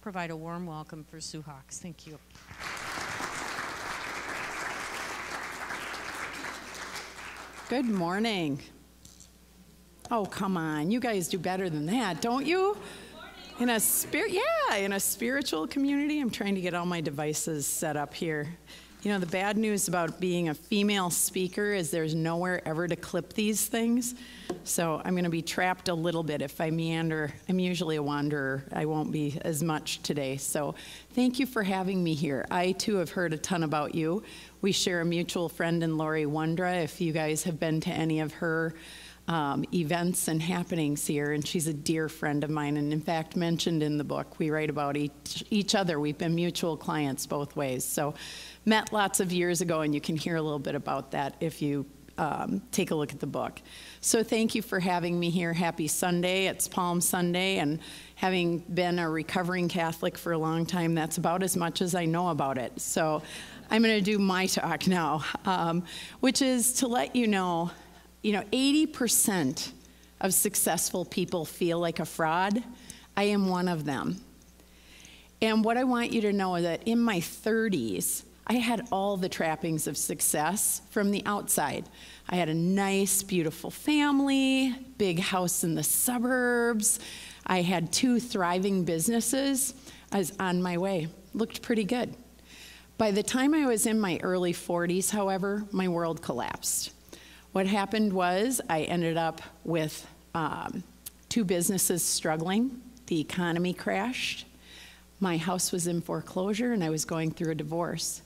provide a warm welcome for Sue Hawks. Thank you. Good morning. Oh, come on. You guys do better than that, don't you? In a spiritual community. I'm trying to get all my devices set up here. You know, the bad news about being a female speaker is there's nowhere ever to clip these things. So I'm going to be trapped a little bit if I meander. I'm usually a wanderer. I won't be as much today. So thank you for having me here. I, too, have heard a ton about you. We share a mutual friend in Lori Wondra, if you guys have been to any of her events and happenings here, and she's a dear friend of mine, and in fact mentioned in the book. We write about each other. We've been mutual clients both ways. So met lots of years ago, and you can hear a little bit about that if you take a look at the book. So thank you for having me here. Happy Sunday. It's Palm Sunday, and having been a recovering Catholic for a long time, that's about as much as I know about it. So I'm going to do my talk now, which is to let you know, 80% of successful people feel like a fraud. I am one of them. And what I want you to know is that in my 30s, I had all the trappings of success from the outside. I had a nice, beautiful family, big house in the suburbs. I had 2 thriving businesses. I was on my way. Looked pretty good. By the time I was in my early 40s, however, my world collapsed. What happened was I ended up with 2 businesses struggling. The economy crashed. My house was in foreclosure, and I was going through a divorce.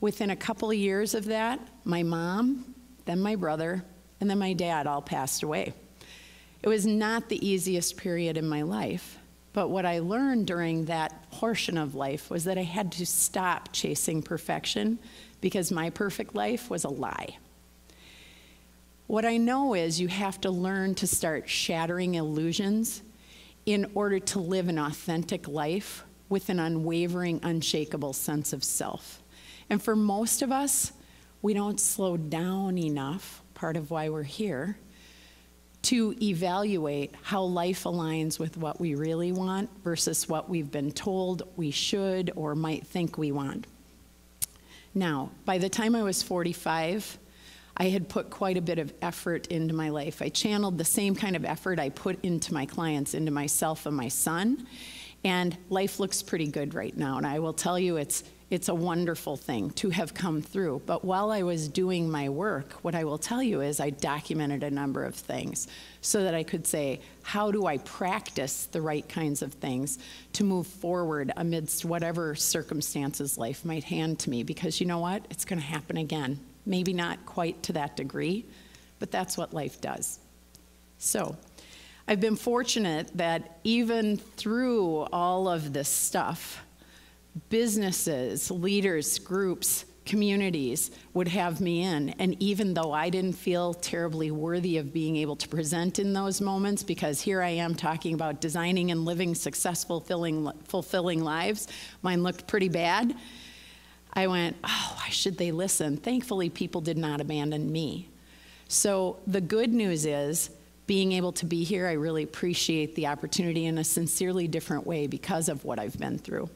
Within a couple of years of that, my mom, then my brother, and then my dad all passed away. It was not the easiest period in my life, but what I learned during that portion of life was that I had to stop chasing perfection because my perfect life was a lie. What I know is you have to learn to start shattering illusions in order to live an authentic life with an unwavering, unshakable sense of self. And for most of us, we don't slow down enough, part of why we're here, to evaluate how life aligns with what we really want versus what we've been told we should or might think we want. Now, by the time I was 45, I had put quite a bit of effort into my life. I channeled the same kind of effort I put into my clients, into myself and my son, and life looks pretty good right now. And I will tell you, it's a wonderful thing to have come through. But while I was doing my work, what I will tell you is I documented a number of things so that I could say, how do I practice the right kinds of things to move forward amidst whatever circumstances life might hand to me? Because you know what? It's going to happen again. Maybe not quite to that degree, but that's what life does. So I've been fortunate that even through all of this stuff, businesses, leaders, groups, communities would have me in. And even though I didn't feel terribly worthy of being able to present in those moments, because here I am talking about designing and living successful, fulfilling lives, mine looked pretty bad. I went, oh, why should they listen? Thankfully, people did not abandon me. So the good news is, being able to be here, I really appreciate the opportunity in a sincerely different way because of what I've been through.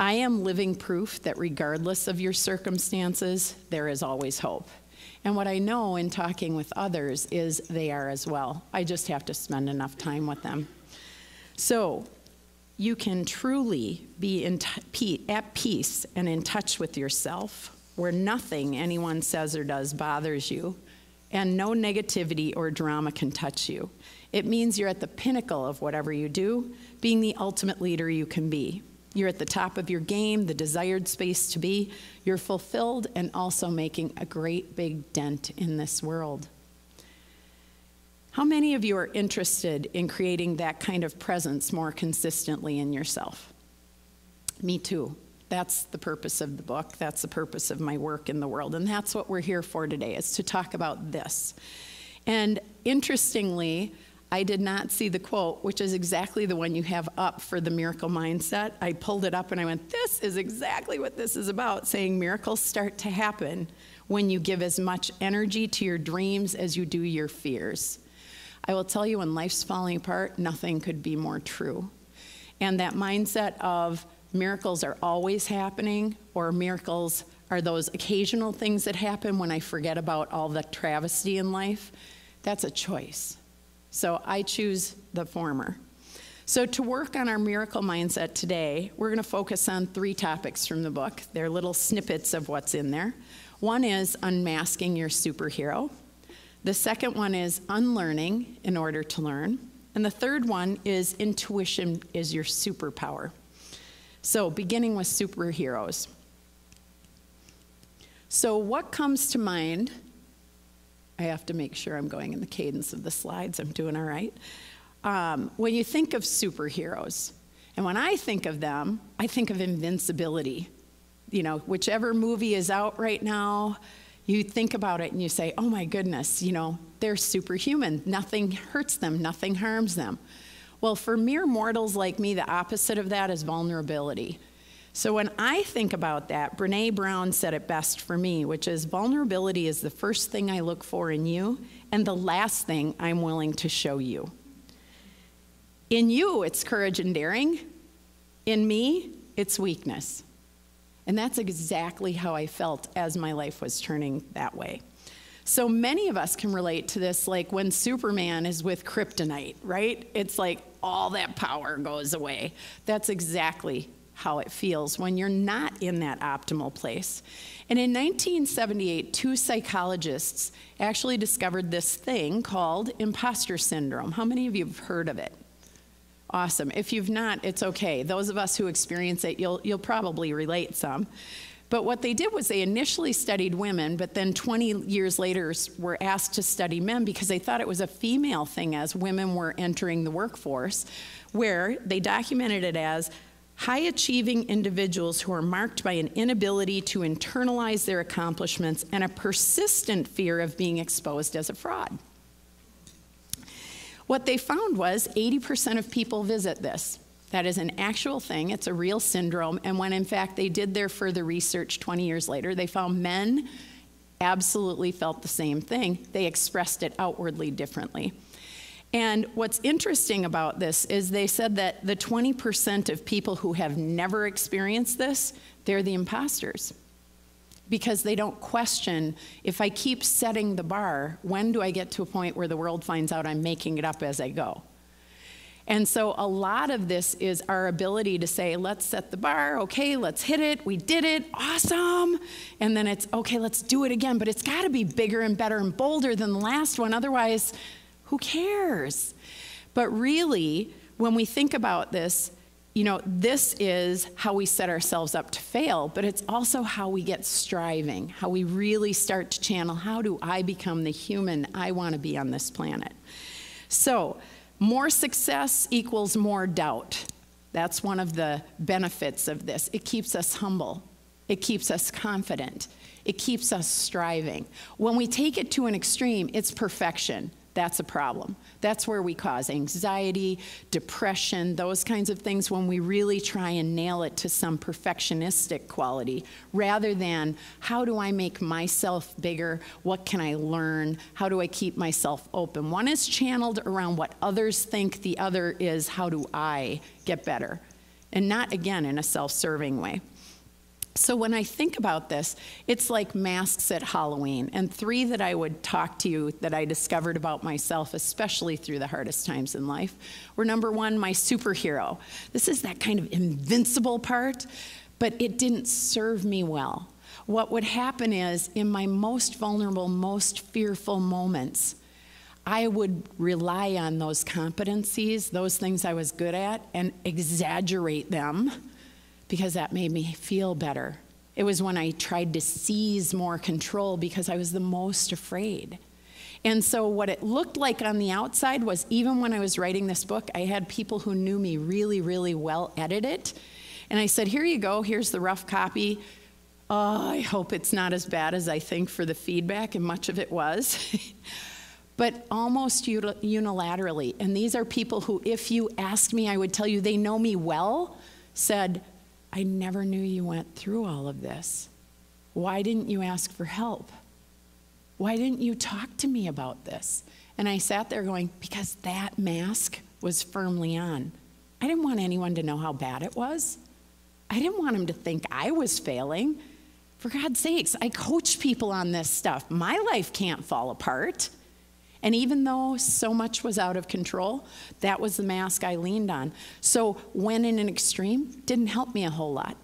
I am living proof that regardless of your circumstances, there is always hope. And what I know in talking with others is they are as well. I just have to spend enough time with them. So you can truly be at peace and in touch with yourself, where nothing anyone says or does bothers you, and no negativity or drama can touch you. It means you're at the pinnacle of whatever you do, being the ultimate leader you can be. You're at the top of your game, the desired space to be. You're fulfilled and also making a great big dent in this world. How many of you are interested in creating that kind of presence more consistently in yourself? Me too. That's the purpose of the book. That's the purpose of my work in the world. And that's what we're here for today, is to talk about this. And interestingly, I did not see the quote, which is exactly the one you have up for the miracle mindset. I pulled it up and I went, this is exactly what this is about, saying miracles start to happen when you give as much energy to your dreams as you do your fears. I will tell you, when life's falling apart, nothing could be more true. And that mindset of miracles are always happening, or miracles are those occasional things that happen when I forget about all the travesty in life, that's a choice. So I choose the former. So to work on our miracle mindset today, we're going to focus on 3 topics from the book. They're little snippets of what's in there. One is unmasking your superhero. The second one is unlearning in order to learn. And the third one is intuition is your superpower. So beginning with superheroes. So what comes to mind? I have to make sure I'm going in the cadence of the slides. I'm doing all right. When you think of superheroes, and when I think of them, I think of invincibility. You know, whichever movie is out right now, you think about it and you say, oh my goodness, you know, they're superhuman. Nothing hurts them, nothing harms them. Well, for mere mortals like me, the opposite of that is vulnerability. So when I think about that, Brene Brown said it best for me, which is vulnerability is the first thing I look for in you and the last thing I'm willing to show you. In you, it's courage and daring. In me, it's weakness. And that's exactly how I felt as my life was turning that way. So many of us can relate to this, like when Superman is with kryptonite, right? It's like all that power goes away. That's exactly how it feels when you're not in that optimal place. And in 1978, 2 psychologists actually discovered this thing called imposter syndrome. How many of you have heard of it? Awesome. If you've not, it's okay. Those of us who experience it, you'll probably relate some. But what they did was they initially studied women, but then 20 years later were asked to study men because they thought it was a female thing as women were entering the workforce, where they documented it as high-achieving individuals who are marked by an inability to internalize their accomplishments and a persistent fear of being exposed as a fraud. What they found was 80% of people visit this. That is an actual thing. It's a real syndrome. And when, in fact, they did their further research 20 years later, they found men absolutely felt the same thing. They expressed it outwardly differently. And what's interesting about this is they said that the 20% of people who have never experienced this, they're the imposters. Because they don't question, if I keep setting the bar, when do I get to a point where the world finds out I'm making it up as I go? And so a lot of this is our ability to say, let's set the bar, okay, let's hit it, we did it, awesome. And then it's, okay, let's do it again, but it's gotta be bigger and better and bolder than the last one, otherwise, who cares? But really, when we think about this, you know, this is how we set ourselves up to fail, but it's also how we get striving, how we really start to channel, how do I become the human I want to be on this planet? So, more success equals more doubt. That's one of the benefits of this. It keeps us humble. It keeps us confident. It keeps us striving. When we take it to an extreme, it's perfection. That's a problem. That's where we cause anxiety, depression, those kinds of things when we really try and nail it to some perfectionistic quality, rather than how do I make myself bigger? What can I learn? How do I keep myself open? One is channeled around what others think, the other is how do I get better? And not, again, in a self-serving way. So when I think about this, it's like masks at Halloween. And 3 that I would talk to you that I discovered about myself, especially through the hardest times in life, were number 1, my superhero. This is that kind of invincible part, but it didn't serve me well. What would happen is, in my most vulnerable, most fearful moments, I would rely on those competencies, those things I was good at, and exaggerate them, because that made me feel better. It was when I tried to seize more control because I was the most afraid. And so what it looked like on the outside was, even when I was writing this book, I had people who knew me really, really well edit it. And I said, here you go, here's the rough copy. Oh, I hope it's not as bad as I think for the feedback, and much of it was. But almost unilaterally, and these are people who, if you asked me, I would tell you they know me well, said, I never knew you went through all of this. Why didn't you ask for help? Why didn't you talk to me about this? And I sat there going, because that mask was firmly on. I didn't want anyone to know how bad it was. I didn't want them to think I was failing. For God's sakes, I coach people on this stuff. My life can't fall apart. And even though so much was out of control, that was the mask I leaned on. So when in an extreme, didn't help me a whole lot.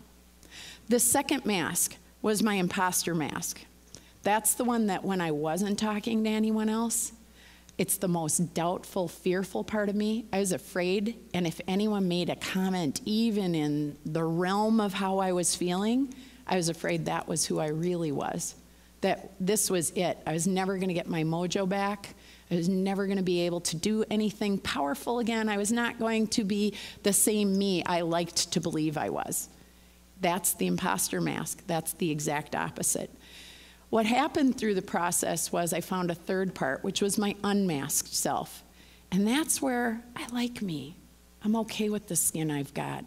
The second mask was my imposter mask. That's the one that when I wasn't talking to anyone else, it's the most doubtful, fearful part of me. I was afraid, and if anyone made a comment, even in the realm of how I was feeling, I was afraid that was who I really was, that this was it. I was never going to get my mojo back. I was never going to be able to do anything powerful again. I was not going to be the same me I liked to believe I was. That's the imposter mask. That's the exact opposite. What happened through the process was I found a third part, which was my unmasked self. And that's where I like me. I'm okay with the skin I've got.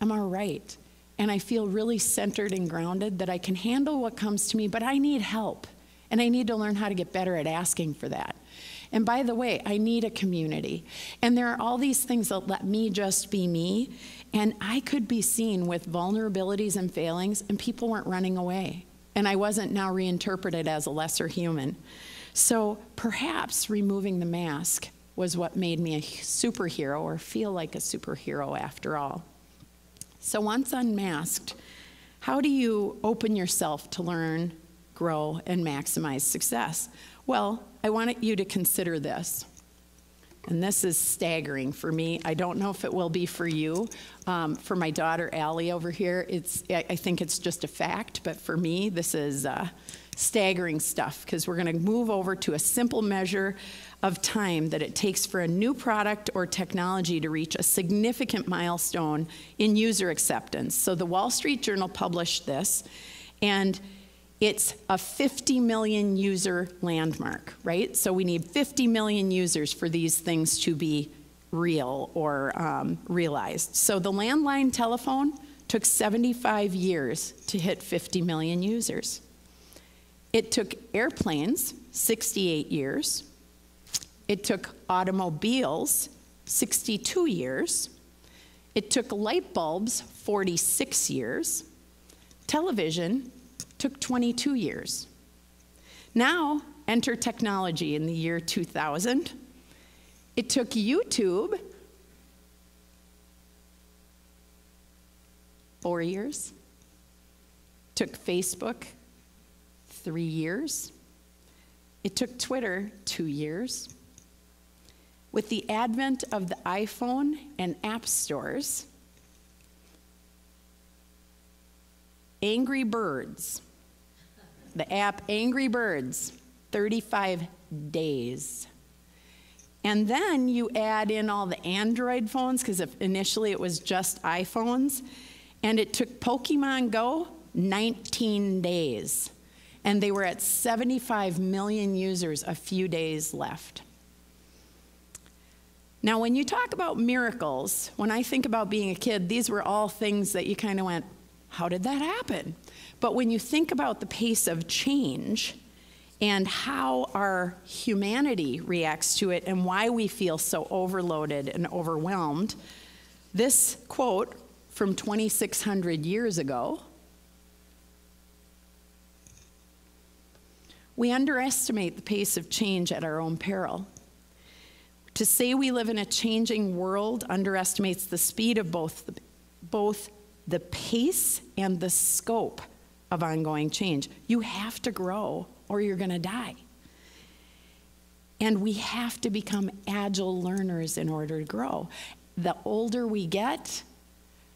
I'm all right. And I feel really centered and grounded that I can handle what comes to me, but I need help. And I need to learn how to get better at asking for that. And by the way, I need a community. And there are all these things that let me just be me. And I could be seen with vulnerabilities and failings, and people weren't running away. And I wasn't now reinterpreted as a lesser human. So perhaps removing the mask was what made me a superhero, or feel like a superhero after all. So once unmasked, how do you open yourself to learn, grow, and maximize success? Well, I want you to consider this. And this is staggering for me. I don't know if it will be for you. For my daughter, Allie, over here, I think it's just a fact. But for me, this is staggering stuff, because we're going to move over to a simple measure of time that it takes for a new product or technology to reach a significant milestone in user acceptance. So the Wall Street Journal published this, and it's a 50 million user landmark, right? So we need 50 million users for these things to be real or realized. So the landline telephone took 75 years to hit 50 million users. It took airplanes 68 years. It took automobiles 62 years. It took light bulbs 46 years. Television took 22 years. Now, enter technology in the year 2000. It took YouTube 4 years. Took Facebook 3 years. It took Twitter 2 years. With the advent of the iPhone and app stores, Angry Birds, the app Angry Birds, 35 days. And then you add in all the Android phones, because initially it was just iPhones, and it took Pokemon Go 19 days. And they were at 75 million users a few days left. Now, when you talk about miracles, when I think about being a kid, these were all things that you kind of went, how did that happen? But when you think about the pace of change and how our humanity reacts to it and why we feel so overloaded and overwhelmed, this quote from 2,600 years ago, we underestimate the pace of change at our own peril. To say we live in a changing world underestimates the speed of both the pace and the scope of ongoing change. You have to grow or you're going to die. And we have to become agile learners in order to grow. The older we get,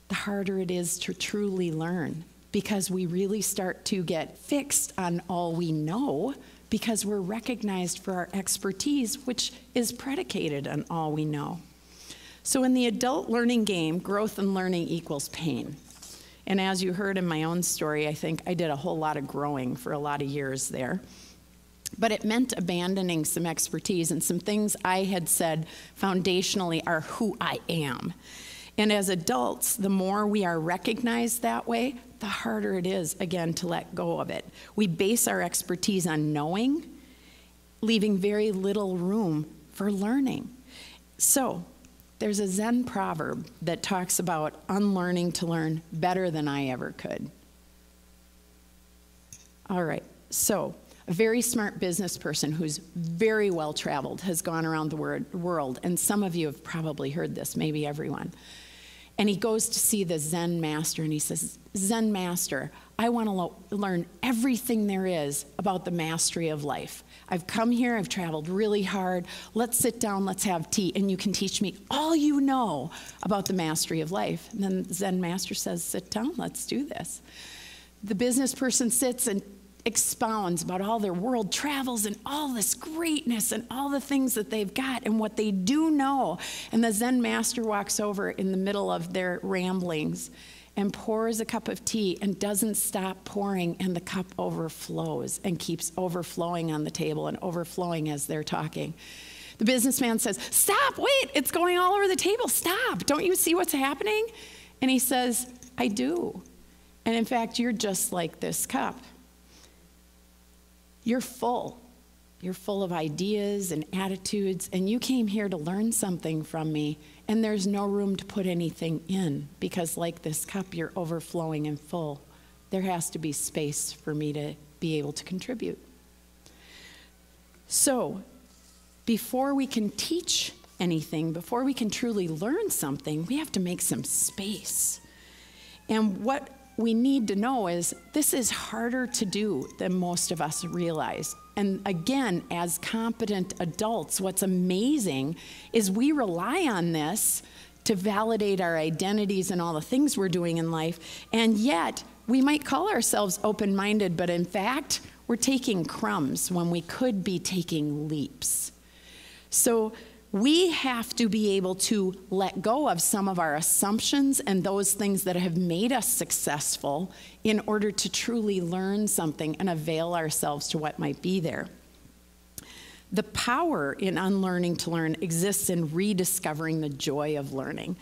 the harder it is to truly learn, because we really start to get fixed on all we know, because we're recognized for our expertise, which is predicated on all we know. So in the adult learning game, growth and learning equals pain. And as you heard in my own story, I think I did a whole lot of growing for a lot of years there. But it meant abandoning some expertise, and some things I had said foundationally are who I am. And as adults, the more we are recognized that way, the harder it is, again, to let go of it. We base our expertise on knowing, leaving very little room for learning. So There's a Zen proverb that talks about unlearning to learn better than I ever could. All right, so a very smart business person who's very well traveled has gone around the world, and some of you have probably heard this, maybe everyone. And he goes to see the Zen master, and he says, Zen master, I want to learn everything there is about the mastery of life. I've come here, I've traveled really hard. Let's sit down, let's have tea, and you can teach me all you know about the mastery of life. And then the Zen master says, sit down, let's do this. The business person sits and expounds about all their world travels and all this greatness and all the things that they've got and what they do know. And the Zen master walks over in the middle of their ramblings and pours a cup of tea and doesn't stop pouring, and the cup overflows and keeps overflowing on the table and overflowing as they're talking. The businessman says, stop, wait, it's going all over the table, stop, don't you see what's happening? And he says, I do. And in fact, you're just like this cup. You're full. You're full of ideas and attitudes, and you came here to learn something from me, and there's no room to put anything in, because like this cup, you're overflowing and full. There has to be space for me to be able to contribute. So, before we can teach anything, before we can truly learn something, we have to make some space. And what we need to know is this is harder to do than most of us realize. And again, as competent adults, what's amazing is we rely on this to validate our identities and all the things we're doing in life. And yet, we might call ourselves open-minded, but in fact, we're taking crumbs when we could be taking leaps. So we have to be able to let go of some of our assumptions and those things that have made us successful in order to truly learn something and avail ourselves to what might be there. The power in unlearning to learn exists in rediscovering the joy of learning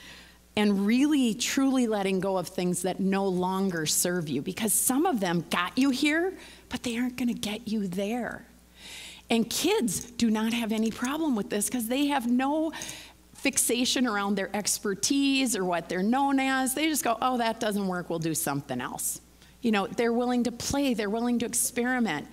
and really, truly letting go of things that no longer serve you, because some of them got you here, but they aren't going to get you there. And kids do not have any problem with this because they have no fixation around their expertise or what they're known as. They just go, oh, that doesn't work, we'll do something else. You know, they're willing to play, they're willing to experiment.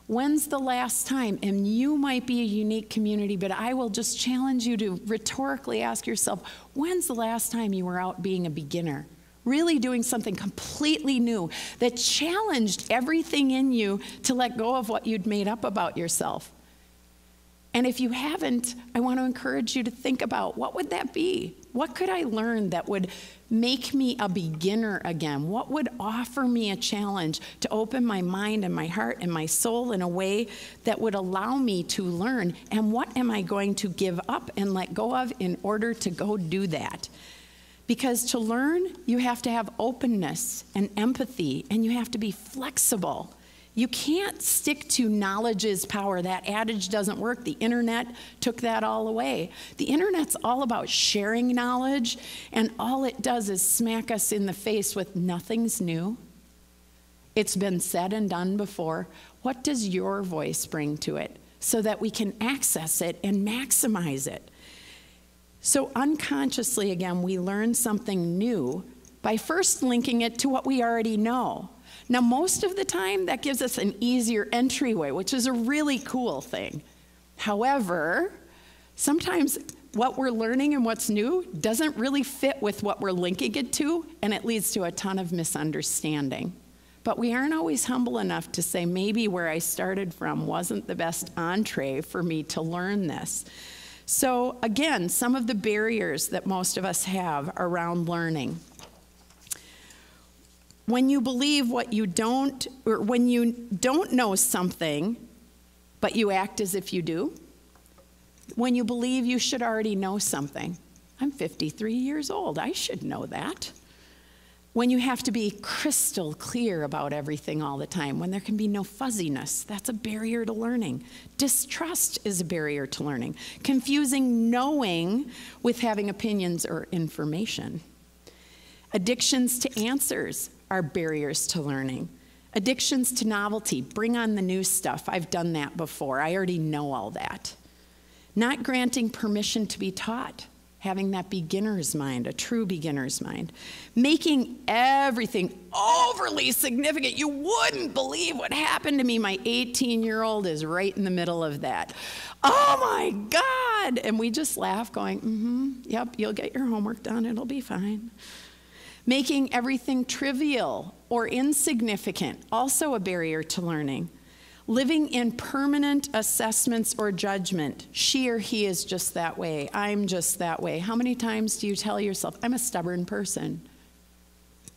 When's the last time, and you might be a unique community, but I will just challenge you to rhetorically ask yourself, when's the last time you were out being a beginner? Really doing something completely new that challenged everything in you to let go of what you'd made up about yourself. And if you haven't, I want to encourage you to think about, what would that be? What could I learn that would make me a beginner again? What would offer me a challenge to open my mind and my heart and my soul in a way that would allow me to learn? And what am I going to give up and let go of in order to go do that? Because to learn, you have to have openness and empathy, and you have to be flexible. You can't stick to knowledge is power. That adage doesn't work. The internet took that all away. The internet's all about sharing knowledge, and all it does is smack us in the face with nothing's new. It's been said and done before. What does your voice bring to it so that we can access it and maximize it? So unconsciously, again, we learn something new by first linking it to what we already know. Now, most of the time, that gives us an easier entryway, which is a really cool thing. However, sometimes what we're learning and what's new doesn't really fit with what we're linking it to, and it leads to a ton of misunderstanding. But we aren't always humble enough to say, maybe where I started from wasn't the best entree for me to learn this. So again, some of the barriers that most of us have around learning. When you believe what you don't, or when you don't know something, but you act as if you do. When you believe you should already know something. I'm 53 years old, I should know that. When you have to be crystal clear about everything all the time, when there can be no fuzziness, that's a barrier to learning. Distrust is a barrier to learning. Confusing knowing with having opinions or information. Addictions to answers are barriers to learning. Addictions to novelty, bring on the new stuff. I've done that before, I already know all that. Not granting permission to be taught. having that beginner's mind, a true beginner's mind. Making everything overly significant. You wouldn't believe what happened to me. My 18-year-old is right in the middle of that. Oh my God! And we just laugh going, yep, you'll get your homework done, it'll be fine. Making everything trivial or insignificant, also a barrier to learning. Living in permanent assessments or judgment. She or he is just that way. I'm just that way. How many times do you tell yourself, I'm a stubborn person?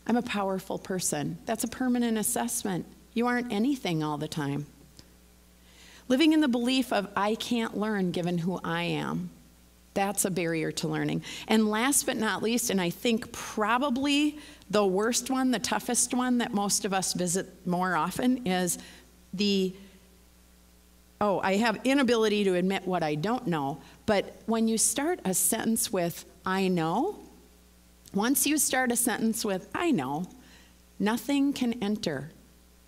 I'm a powerful person. That's a permanent assessment. You aren't anything all the time. Living in the belief of, I can't learn given who I am. That's a barrier to learning. And last but not least, and I think probably the worst one, the toughest one that most of us visit more often is I have inability to admit what I don't know. But when you start a sentence with, I know, once you start a sentence with, I know, nothing can enter.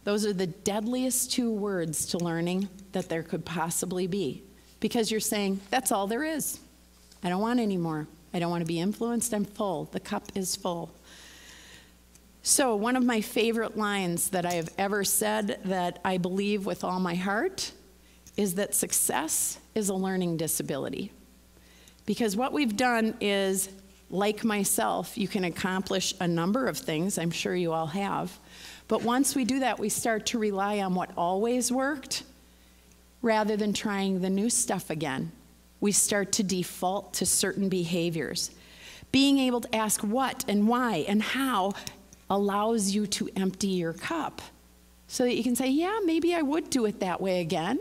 Those are the deadliest two words to learning that there could possibly be. Because you're saying, that's all there is. I don't want any more. I don't want to be influenced. I'm full. The cup is full. So one of my favorite lines that I have ever said that I believe with all my heart is that success is a learning disability. Because what we've done is, like myself, you can accomplish a number of things. I'm sure you all have. But once we do that, we start to rely on what always worked rather than trying the new stuff again. We start to default to certain behaviors. Being able to ask what and why and how allows you to empty your cup so that you can say, yeah, maybe I would do it that way again,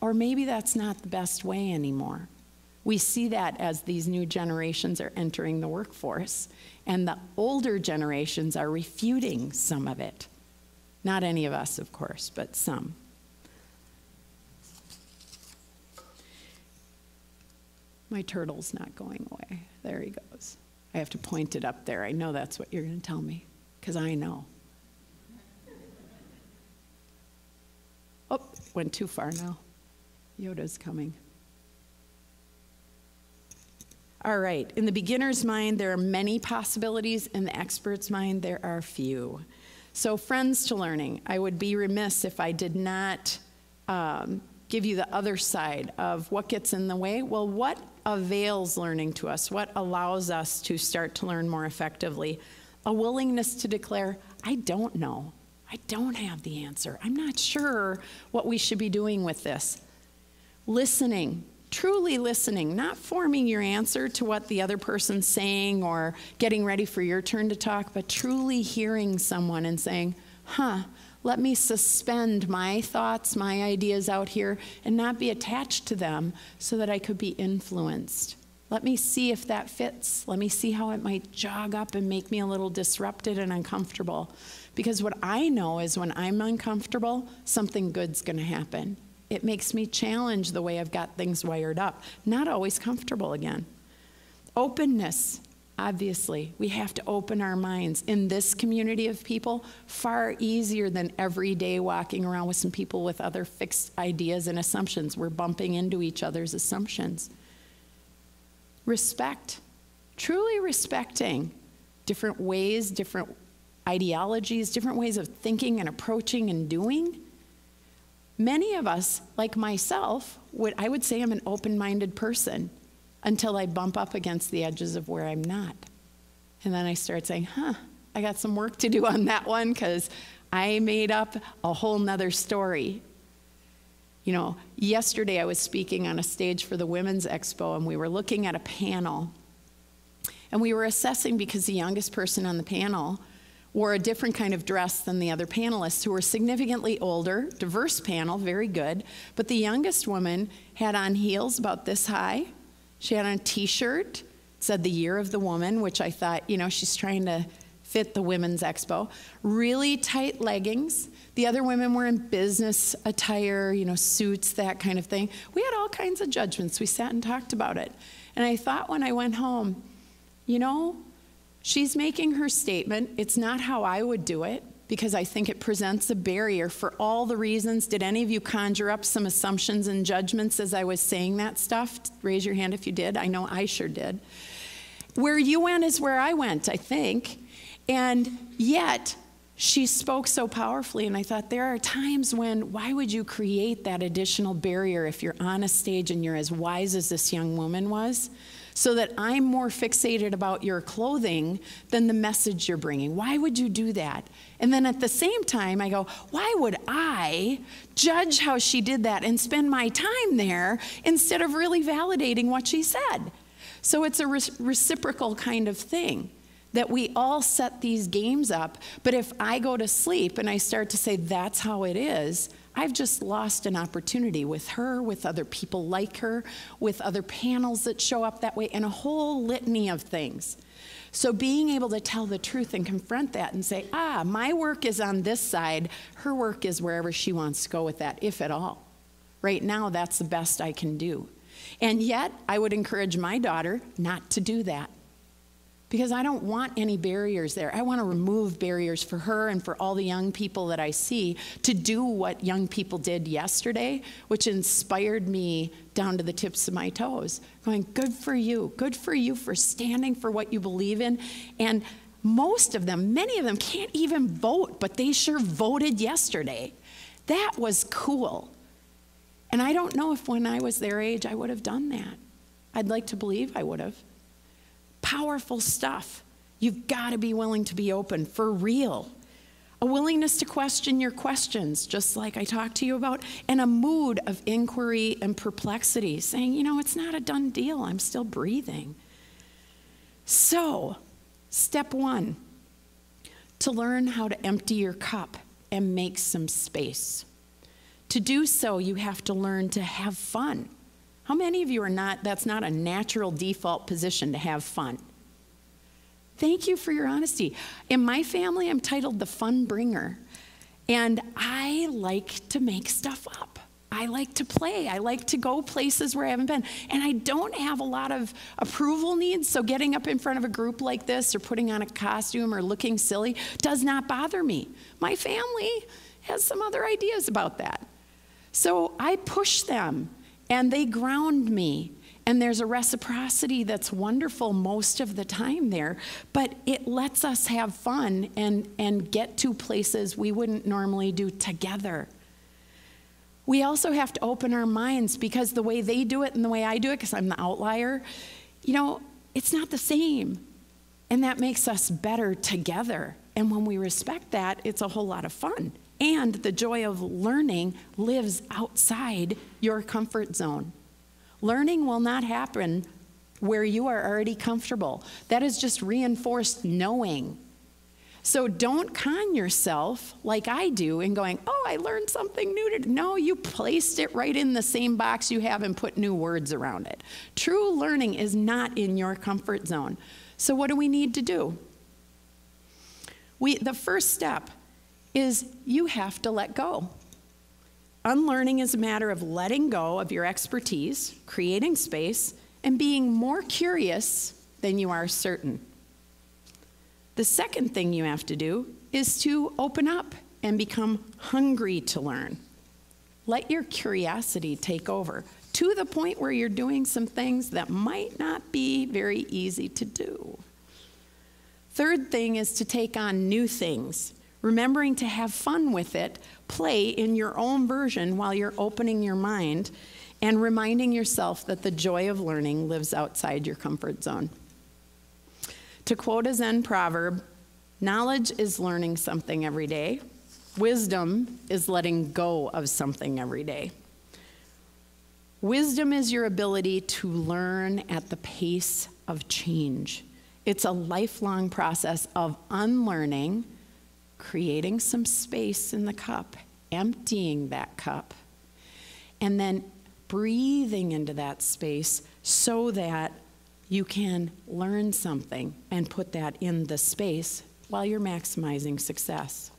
or maybe that's not the best way anymore. We see that as these new generations are entering the workforce, and the older generations are refuting some of it. Not any of us, of course, but some. My turtle's not going away. There he goes. I have to point it up there. I know that's what you're going to tell me, because I know. Oh, went too far now. Yoda's coming. All right, in the beginner's mind, there are many possibilities. In the expert's mind, there are few. So friends to learning, I would be remiss if I did not give you the other side of what gets in the way. Well, what avails learning to us? What allows us to start to learn more effectively? A willingness to declare, I don't know. I don't have the answer. I'm not sure what we should be doing with this. Listening, truly listening, not forming your answer to what the other person's saying or getting ready for your turn to talk, but truly hearing someone and saying, let me suspend my thoughts, my ideas out here and not be attached to them so that I could be influenced. Let me see if that fits. Let me see how it might jog up and make me a little disrupted and uncomfortable. Because what I know is when I'm uncomfortable, something good's going to happen. It makes me challenge the way I've got things wired up. Not always comfortable again. Openness. Obviously, we have to open our minds. In this community of people, far easier than every day walking around with some people with other fixed ideas and assumptions. We're bumping into each other's assumptions. Respect. Truly respecting different ways, different ideologies, different ways of thinking and approaching and doing. Many of us, like myself, I would say I'm an open-minded person until I bump up against the edges of where I'm not. And then I start saying, I got some work to do on that one because I made up a whole nother story. You know, yesterday I was speaking on a stage for the Women's Expo, and we were looking at a panel. And we were assessing because the youngest person on the panel wore a different kind of dress than the other panelists who were significantly older, diverse panel, very good. But the youngest woman had on heels about this high. She had on a t-shirt, said the year of the woman, which I thought, you know, she's trying to fit the Women's Expo. Really tight leggings. The other women were in business attire, you know, suits, that kind of thing. We had all kinds of judgments. We sat and talked about it. And I thought when I went home, you know, she's making her statement. It's not how I would do it because I think it presents a barrier for all the reasons. Did any of you conjure up some assumptions and judgments as I was saying that stuff? Raise your hand if you did. I know I sure did. Where you went is where I went, I think. And yet, she spoke so powerfully, and I thought, there are times when, why would you create that additional barrier if you're on a stage and you're as wise as this young woman was, so that I'm more fixated about your clothing than the message you're bringing? Why would you do that? And then at the same time, I go, why would I judge how she did that and spend my time there instead of really validating what she said? So it's a reciprocal kind of thing, that we all set these games up, but if I go to sleep and I start to say that's how it is, I've just lost an opportunity with her, with other people like her, with other panels that show up that way, and a whole litany of things. So being able to tell the truth and confront that and say, my work is on this side, her work is wherever she wants to go with that, if at all. Right now, that's the best I can do. And yet, I would encourage my daughter not to do that, because I don't want any barriers there. I want to remove barriers for her and for all the young people that I see to do what young people did yesterday, which inspired me down to the tips of my toes, going, good for you for standing for what you believe in. And most of them, many of them can't even vote, but they sure voted yesterday. That was cool. And I don't know if when I was their age I would have done that. I'd like to believe I would have. Powerful stuff. You've got to be willing to be open, for real. A willingness to question your questions, just like I talked to you about, and a mood of inquiry and perplexity, saying, it's not a done deal. I'm still breathing. So, step 1, to learn how to empty your cup and make some space. To do so, you have to learn to have fun. How many of you are that's not a natural default position to have fun? Thank you for your honesty. In my family, I'm titled the fun bringer. And I like to make stuff up. I like to play. I like to go places where I haven't been. And I don't have a lot of approval needs, so getting up in front of a group like this or putting on a costume or looking silly does not bother me. My family has some other ideas about that. So I push them. And they ground me. And there's a reciprocity that's wonderful most of the time there. But it lets us have fun and get to places we wouldn't normally do together. We also have to open our minds, because the way they do it and the way I do it, because I'm the outlier, it's not the same. And that makes us better together. And when we respect that, it's a whole lot of fun. And the joy of learning lives outside your comfort zone. Learning will not happen where you are already comfortable. That is just reinforced knowing. So don't con yourself like I do in going, I learned something new. No, you placed it right in the same box you have and put new words around it. True learning is not in your comfort zone. So what do we need to do? The first step is you have to let go. Unlearning is a matter of letting go of your expertise, creating space, and being more curious than you are certain. The second thing you have to do is to open up and become hungry to learn. Let your curiosity take over to the point where you're doing some things that might not be very easy to do. Third thing is to take on new things. Remembering to have fun with it, play in your own version while you're opening your mind, and reminding yourself that the joy of learning lives outside your comfort zone. To quote a Zen proverb, knowledge is learning something every day. Wisdom is letting go of something every day. Wisdom is your ability to learn at the pace of change. It's a lifelong process of unlearning, creating some space in the cup, emptying that cup, and then breathing into that space so that you can learn something and put that in the space while you're maximizing success.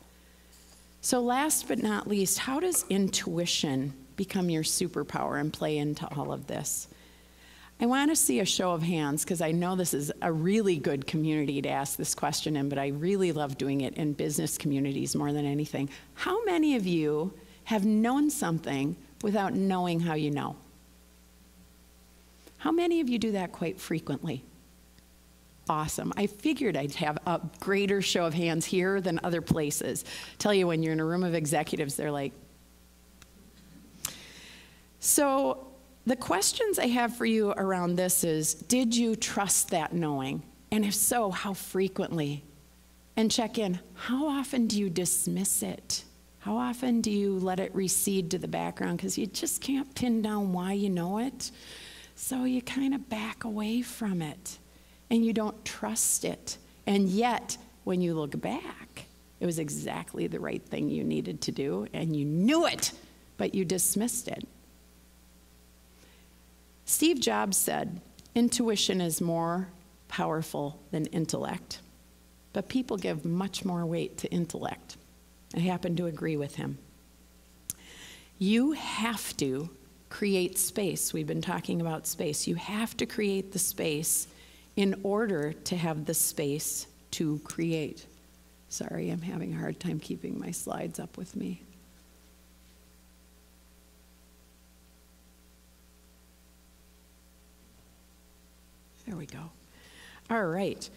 So last but not least, how does intuition become your superpower and play into all of this? I want to see a show of hands, because I know this is a really good community to ask this question in, but I really love doing it in business communities more than anything. How many of you have known something without knowing how you know? How many of you do that quite frequently? awesome. I figured I'd have a greater show of hands here than other places. Tell you, when you're in a room of executives, they're like. So the questions I have for you around this is, did you trust that knowing? And if so, how frequently? And check in, how often do you dismiss it? How often do you let it recede to the background because you just can't pin down why you know it? So you kind of back away from it and you don't trust it. And yet, when you look back, it was exactly the right thing you needed to do and you knew it, but you dismissed it. Steve Jobs said, intuition is more powerful than intellect, but people give much more weight to intellect. I happen to agree with him. You have to create space. We've been talking about space. You have to create the space in order to have the space to create. Sorry, I'm having a hard time keeping my slides up with me. There we go. All right.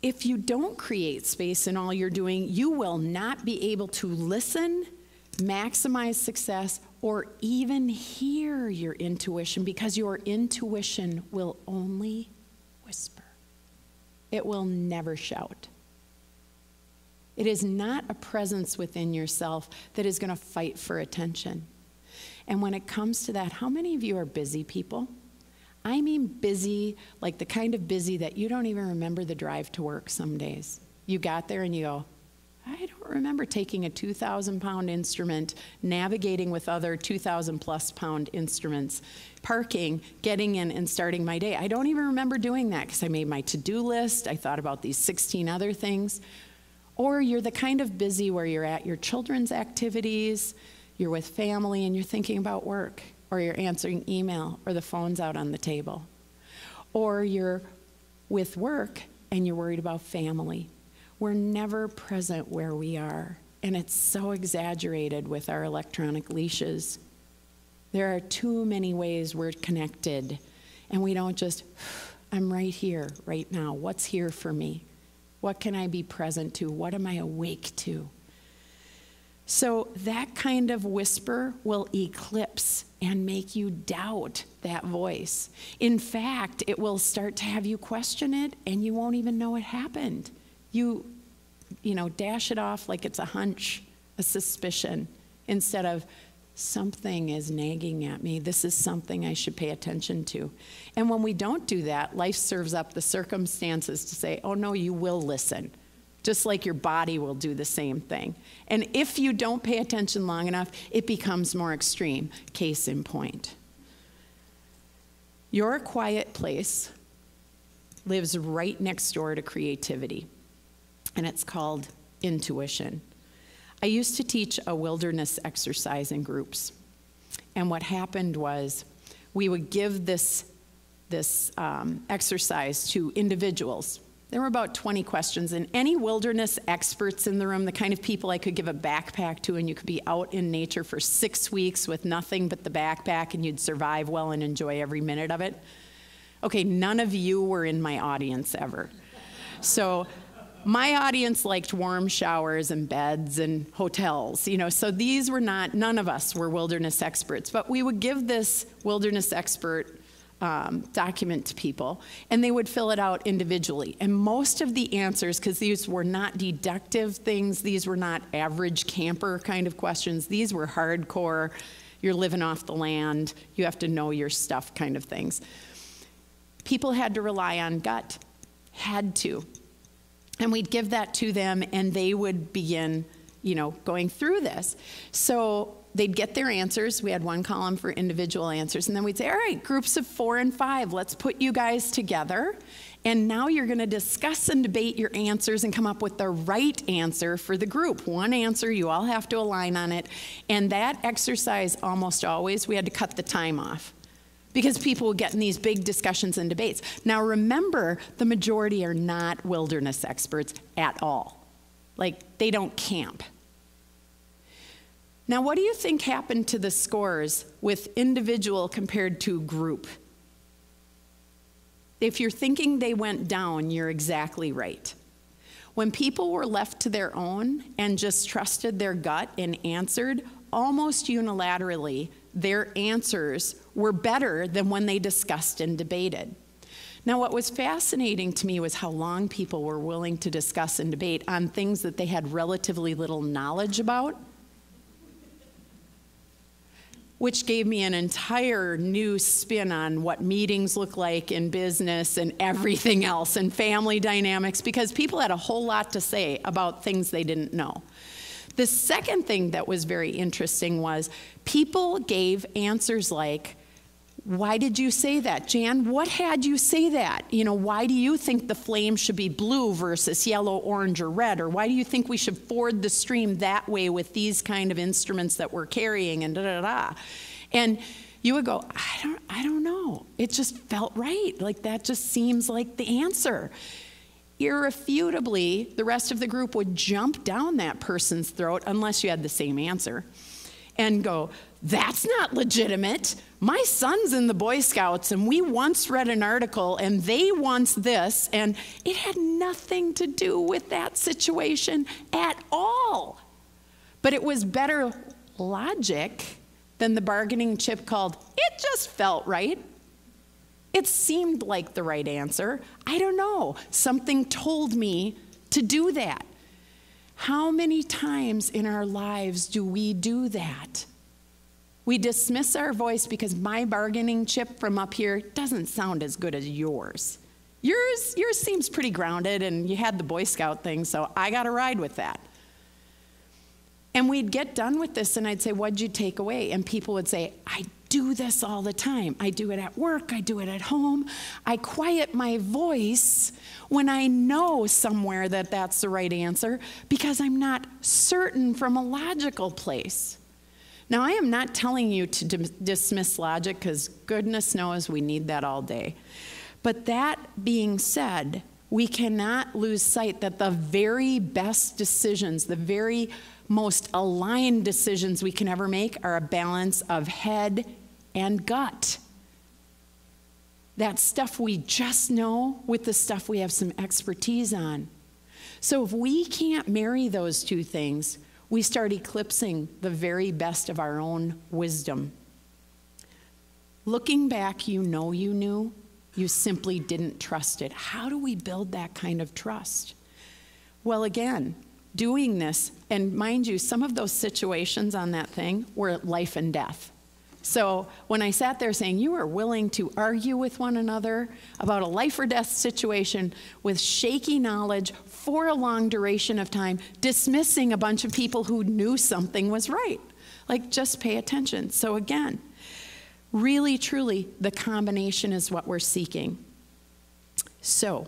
If you don't create space in all you're doing, you will not be able to listen, maximize success, or even hear your intuition, because your intuition will only whisper. It will never shout. It is not a presence within yourself that is going to fight for attention. And when it comes to that, how many of you are busy people? I mean busy, like the kind of busy that you don't even remember the drive to work some days. You got there and you go, I don't remember taking a 2,000-pound instrument, navigating with other 2,000-plus pound instruments, parking, getting in and starting my day. I don't even remember doing that because I made my to-do list. I thought about these 16 other things. Or you're the kind of busy where you're at your children's activities, you're with family, and you're thinking about work, or you're answering email, or the phone's out on the table. Or you're with work and you're worried about family. We're never present where we are, and it's so exaggerated with our electronic leashes. There are too many ways we're connected, and we don't just, I'm right here, right now. What's here for me? What can I be present to? What am I awake to? So that kind of whisper will eclipse and make you doubt that voice. In fact, it will start to have you question it, and you won't even know it happened. You dash it off like it's a hunch, a suspicion, instead of something is nagging at me. This is something I should pay attention to. And when we don't do that, life serves up the circumstances to say, oh no, you will listen. Just like your body will do the same thing. And if you don't pay attention long enough, it becomes more extreme. Case in point. Your quiet place lives right next door to creativity, and it's called intuition. I used to teach a wilderness exercise in groups, and what happened was we would give this exercise to individuals. There were about 20 questions, and any wilderness experts in the room, the kind of people I could give a backpack to, and you could be out in nature for 6 weeks with nothing but the backpack, and you'd survive well and enjoy every minute of it. Okay, none of you were in my audience ever. So my audience liked warm showers and beds and hotels, so these were not, none of us were wilderness experts, but we would give this wilderness expert document to people, and they would fill it out individually. And most of the answers, because these were not deductive things, these were not average camper kind of questions, these were hardcore, you're living off the land, you have to know your stuff kind of things. People had to rely on gut, had to. And we'd give that to them, and they would begin, going through this. So they'd get their answers. We had one column for individual answers. And then we'd say, all right, groups of 4 and 5, let's put you guys together. And now you're going to discuss and debate your answers and come up with the right answer for the group. One answer, you all have to align on it. And that exercise, almost always, we had to cut the time off, because people would get in these big discussions and debates. Now remember, the majority are not wilderness experts at all. Like, they don't camp. Now, what do you think happened to the scores with individual compared to group? if you're thinking they went down, you're exactly right. When people were left to their own and just trusted their gut and answered, almost unilaterally, their answers were better than when they discussed and debated. Now, what was fascinating to me was how long people were willing to discuss and debate on things that they had relatively little knowledge about, which gave me an entire new spin on what meetings look like in business and everything else and family dynamics, because people had a whole lot to say about things they didn't know. The second thing that was very interesting was people gave answers like, why did you say that? Jan, what had you say that? Why do you think the flame should be blue versus yellow, orange, or red? Or why do you think we should ford the stream that way with these kind of instruments that we're carrying and da-da-da? And you would go, I don't know. It just felt right. Like that just seems like the answer. Irrefutably, the rest of the group would jump down that person's throat unless you had the same answer and go, that's not legitimate. My son's in the Boy Scouts, and we once read an article, and they once this, and it had nothing to do with that situation at all. But it was better logic than the bargaining chip called, it just felt right. It seemed like the right answer. I don't know. Something told me to do that. How many times in our lives do we do that? We dismiss our voice because my bargaining chip from up here doesn't sound as good as yours. Yours seems pretty grounded, and you had the Boy Scout thing, so I got to ride with that. And we'd get done with this, and I'd say, what'd you take away? And people would say, I do this all the time. I do it at work. I do it at home. I quiet my voice when I know somewhere that that's the right answer because I'm not certain from a logical place. Now, I am not telling you to dismiss logic because goodness knows we need that all day. But that being said, we cannot lose sight that the very best decisions, the very most aligned decisions we can ever make are a balance of head and gut. That stuff we just know with the stuff we have some expertise on. So if we can't marry those two things, we start eclipsing the very best of our own wisdom. Looking back, you know you knew, you simply didn't trust it. How do we build that kind of trust? Well, again, doing this, and mind you, some of those situations on that thing were life and death. So when I sat there saying you are willing to argue with one another about a life or death situation with shaky knowledge for a long duration of time, dismissing a bunch of people who knew something was right. Like, just pay attention. So again, really, truly, the combination is what we're seeking. So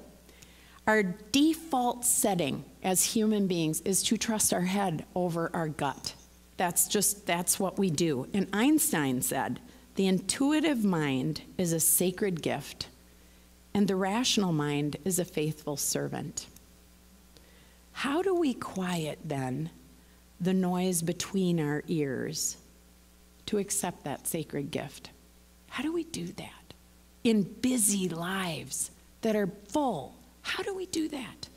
our default setting as human beings is to trust our head over our gut. That's what we do. And Einstein said, the intuitive mind is a sacred gift, and the rational mind is a faithful servant. How do we quiet, then, the noise between our ears to accept that sacred gift? How do we do that in busy lives that are full? How do we do that?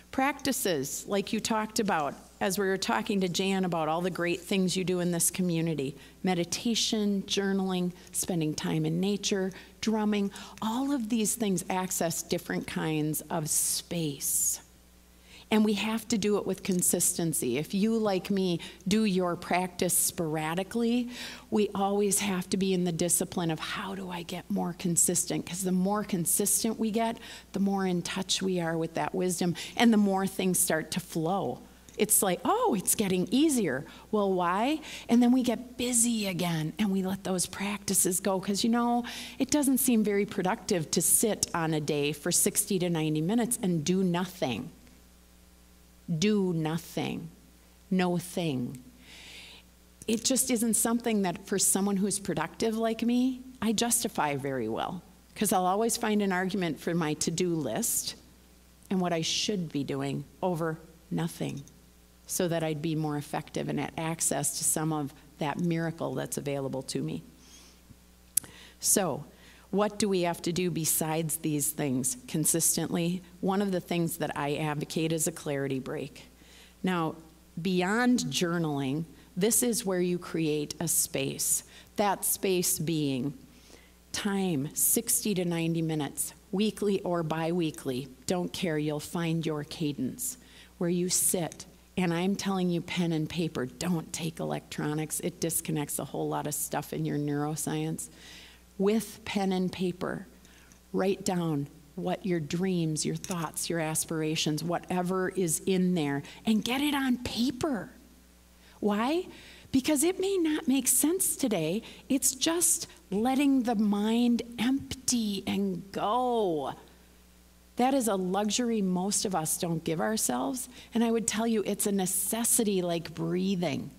Practices like you talked about as we were talking to Jan about all the great things you do in this community. Meditation, journaling, spending time in nature, drumming, all of these things access different kinds of space. And we have to do it with consistency. If you, like me, do your practice sporadically, we always have to be in the discipline of how do I get more consistent? Because the more consistent we get, the more in touch we are with that wisdom, and the more things start to flow. It's like, oh, it's getting easier. Well, why? And then we get busy again, and we let those practices go, because, it doesn't seem very productive to sit on a day for 60 to 90 minutes and do nothing. Do nothing. No thing. It just isn't something that for someone who's productive like me, I justify very well. Because I'll always find an argument for my to-do list and what I should be doing over nothing, so that I'd be more effective and had access to some of that miracle that's available to me. So, What do we have to do besides these things consistently? One of the things that I advocate is a clarity break. Now, beyond journaling, this is where you create a space. That space being time, 60 to 90 minutes, weekly or bi-weekly. Don't care, you'll find your cadence, where you sit. And I'm telling you, pen and paper, don't take electronics. It disconnects a whole lot of stuff in your neuroscience. With pen and paper, write down what your dreams, your thoughts, your aspirations, whatever is in there, and get it on paper. Why? Because it may not make sense today. It's just letting the mind empty and go. That is a luxury most of us don't give ourselves. And I would tell you, it's a necessity like breathing.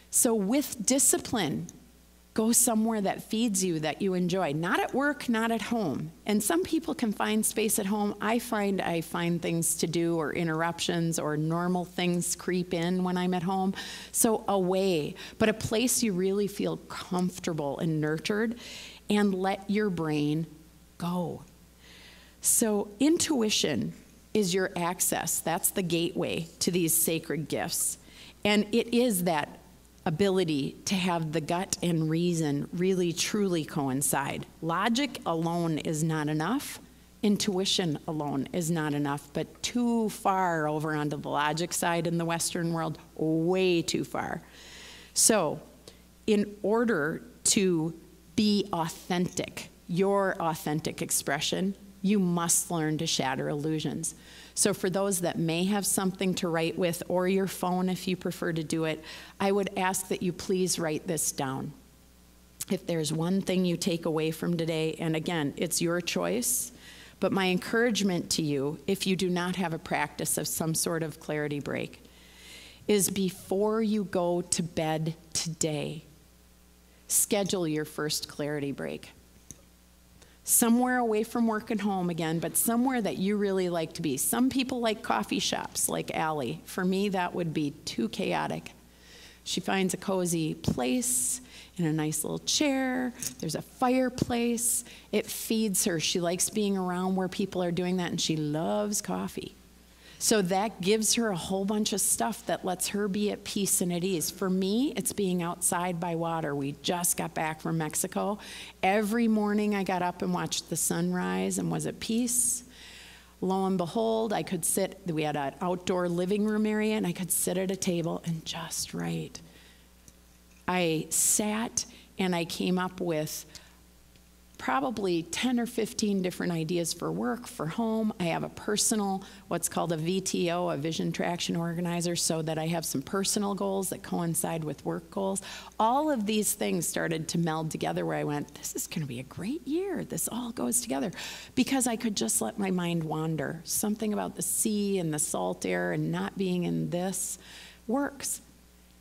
So with discipline, go somewhere that feeds you, that you enjoy. Not at work, not at home. And some people can find space at home. I find things to do, or interruptions, or normal things creep in when I'm at home. So away, but a place you really feel comfortable and nurtured, and let your brain go. So intuition is your access. That's the gateway to these sacred gifts. And it is that ability to have the gut and reason really truly coincide. Logic alone is not enough. Intuition alone is not enough, but too far over onto the logic side in the Western world, way too far. So in order to be authentic, your authentic expression, you must learn to shatter illusions. So for those that may have something to write with, or your phone if you prefer to do it, I would ask that you please write this down. If there's one thing you take away from today, and again, it's your choice, but my encouragement to you, if you do not have a practice of some sort of clarity break, is before you go to bed today, schedule your first clarity break. Somewhere away from work and home again, but somewhere that you really like to be. Some people like coffee shops, like Allie. For me, that would be too chaotic. She finds a cozy place in a nice little chair. There's a fireplace. It feeds her. She likes being around where people are doing that, and she loves coffee. So that gives her a whole bunch of stuff that lets her be at peace and at ease. For me, it's being outside by water. We just got back from Mexico. Every morning I got up and watched the sunrise and was at peace. Lo and behold, I could sit, we had an outdoor living room area, and I could sit at a table and just write. I sat and I came up with probably 10 or 15 different ideas for work, for home. I have a personal, what's called a VTO, a vision traction organizer, so that I have some personal goals that coincide with work goals. All of these things started to meld together where I went, this is gonna be a great year. This all goes together. Because I could just let my mind wander. Something about the sea and the salt air and not being in this works.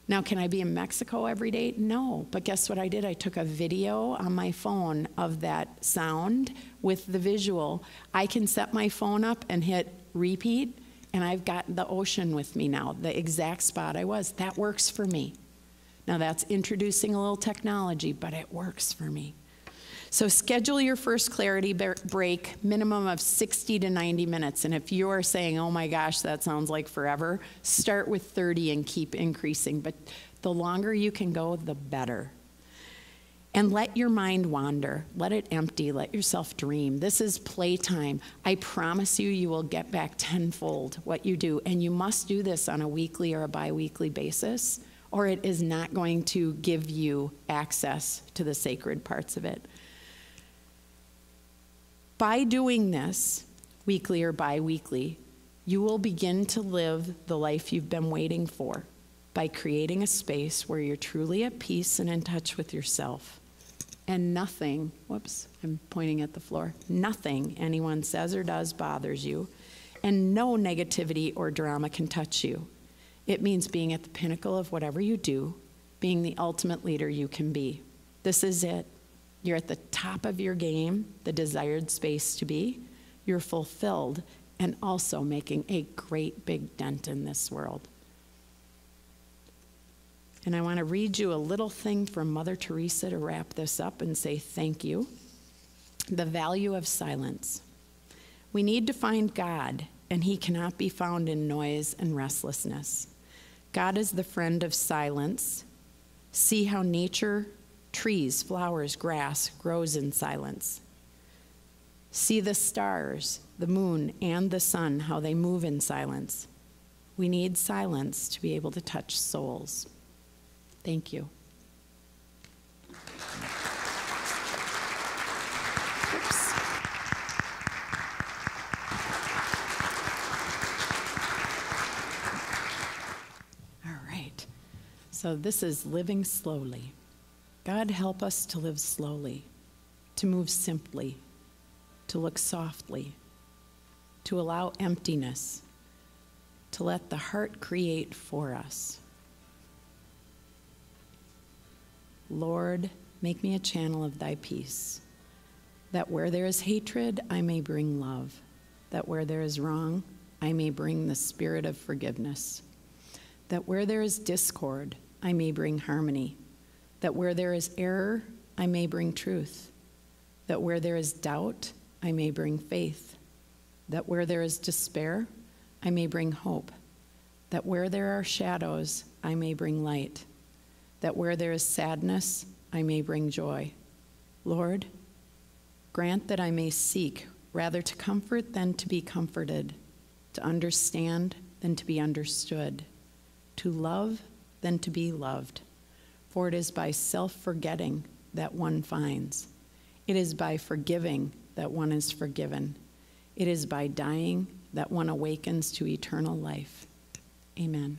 Now, can I be in Mexico every day? No, but guess what I did? I took a video on my phone of that sound with the visual. I can set my phone up and hit repeat, and I've got the ocean with me now, the exact spot I was. That works for me. Now, that's introducing a little technology, but it works for me. So schedule your first clarity break, minimum of 60 to 90 minutes. And if you are saying, oh my gosh, that sounds like forever, start with 30 and keep increasing. But the longer you can go, the better. And let your mind wander. Let it empty. Let yourself dream. This is playtime. I promise you, you will get back tenfold what you do. And you must do this on a weekly or a bi-weekly basis, or it is not going to give you access to the sacred parts of it. By doing this, weekly or bi-weekly, you will begin to live the life you've been waiting for by creating a space where you're truly at peace and in touch with yourself. And nothing, whoops, I'm pointing at the floor, nothing anyone says or does bothers you, and no negativity or drama can touch you. It means being at the pinnacle of whatever you do, being the ultimate leader you can be. This is it. You're at the top of your game, the desired space to be. You're fulfilled and also making a great big dent in this world. And I want to read you a little thing from Mother Teresa to wrap this up and say thank you. The value of silence. We need to find God, and he cannot be found in noise and restlessness. God is the friend of silence. See how nature, trees, flowers, grass grows in silence. See the stars, the moon, and the sun, how they move in silence. We need silence to be able to touch souls. Thank you. Oops. All right. So this is living slowly. God, help us to live slowly, to move simply, to look softly, to allow emptiness, to let the heart create for us. Lord, make me a channel of thy peace, that where there is hatred, I may bring love, that where there is wrong, I may bring the spirit of forgiveness, that where there is discord, I may bring harmony, that where there is error, I may bring truth, that where there is doubt, I may bring faith, that where there is despair, I may bring hope, that where there are shadows, I may bring light, that where there is sadness, I may bring joy. Lord, grant that I may seek rather to comfort than to be comforted, to understand than to be understood, to love than to be loved. For it is by self-forgetting that one finds. It is by forgiving that one is forgiven. It is by dying that one awakens to eternal life. Amen.